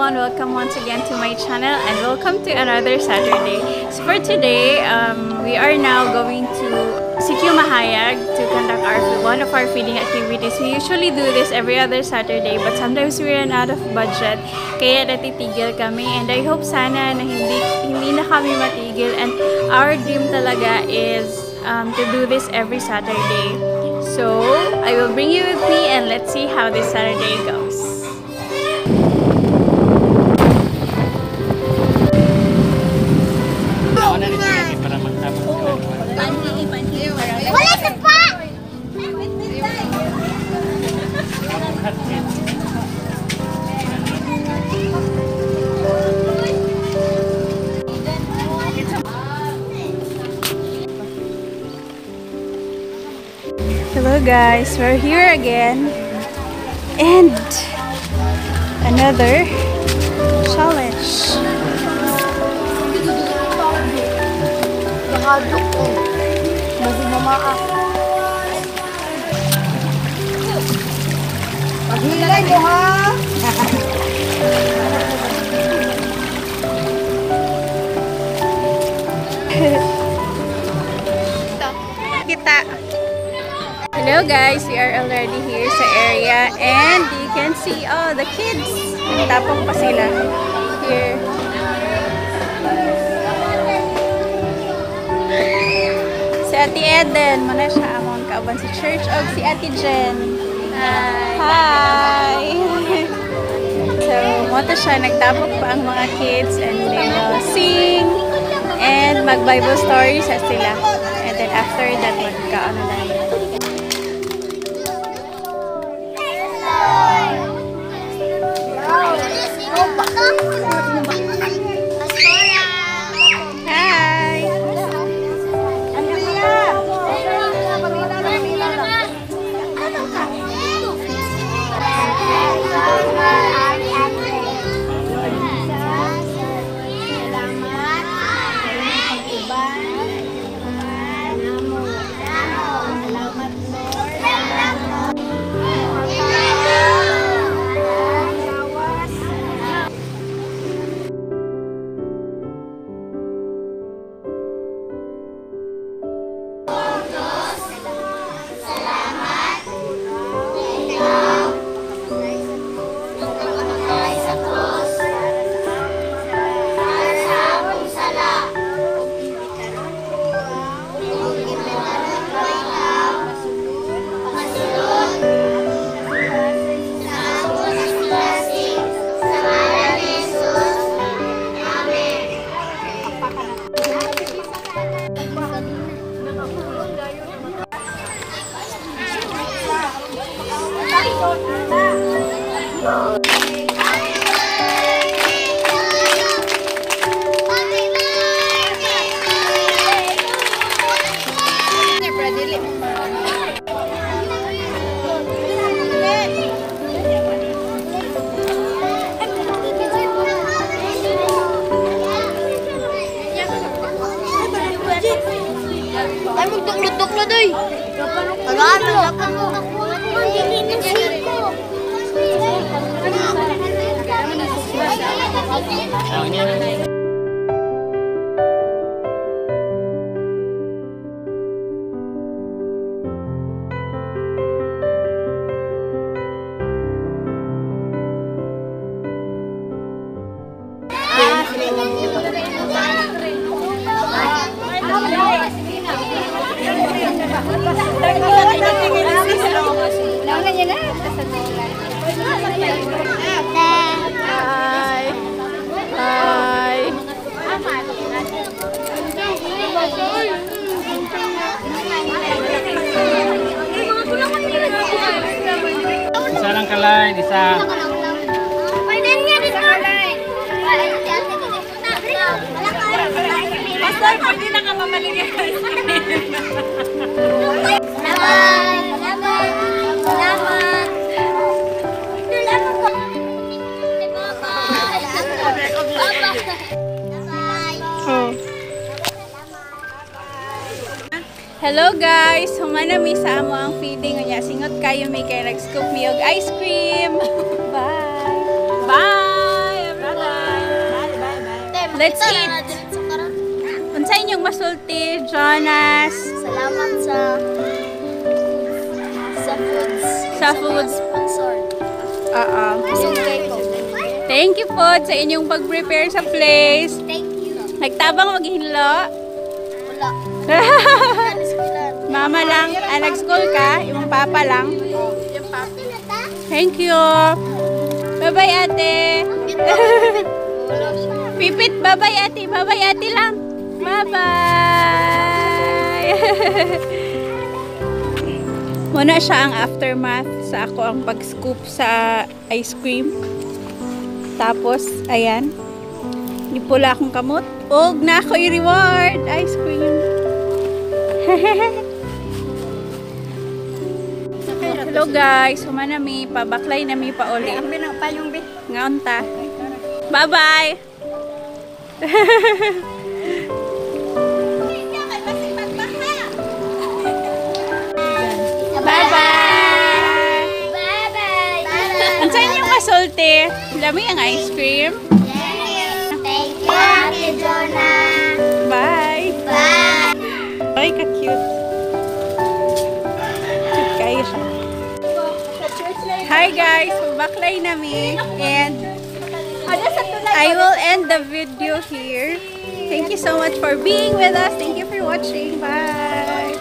everyone, welcome once again to my channel and welcome to another Saturday. So for today, we are now going to CQ Mahayag to conduct one of our feeding activities. We usually do this every other Saturday but sometimes we run out of budget kaya natitigil kami, and I hope sana na hindi na kami matigil, and our dream talaga is to do this every Saturday. So I will bring you with me and let's see how this Saturday goes. Hello guys, we're here again and another challenge. Paghilay mo ha! Kita. Hello guys, we are already here sa area and you can see the kids. Tapong pa sila here. Si Ate Eden, mana siya amon kauban si Church of si Ate Jen. Hi! So, moto siya, nagtapok pa ang mga kids and they will sing and mag-Bible stories sa sila. And then after that, magkaano na. Ay, magduk-lutok na doy. Tagaan mo. Hi. Hi. Isa lang kalay, isa. Pastor, pwede na ka mamaligay. Hello guys! Humana mi sa amo ang feeding. Singot kayo may kay nag-scoop mi og ice cream. Bye! Bye! Let's eat. Unsay inyong masulti, Jonas? Salamat sa foods sponsor. Thank you po sa inyong pag-prepare sa place. Thank you. Nagtabang maghinlo. Wala. Mama lang. Nag-school ka? Yung papa lang? Yung papi. Thank you. Bye-bye, ate. Pipit, bye-bye, ate. Bye-bye, ate lang. Bye-bye. Muna siya ang aftermath sa ako ang pag-scoop sa ice cream. Tapos, ayan. Nipula akong kamot. Og na ako i-reward. Ice cream. Hello guys. Humanami. Pabaklay na mi pa uli. Ngaunta. Bye-bye. Bye-bye. Bye-bye. Ang saan yung kasulti? Lami ang ice cream. Thank you, Ate Jonah. Bye. Bye. Ay, ka-cute. Cute kayo siya. Hi guys, baklay nami. And I will end the video here. Thank you so much for being with us. Thank you for watching. Bye.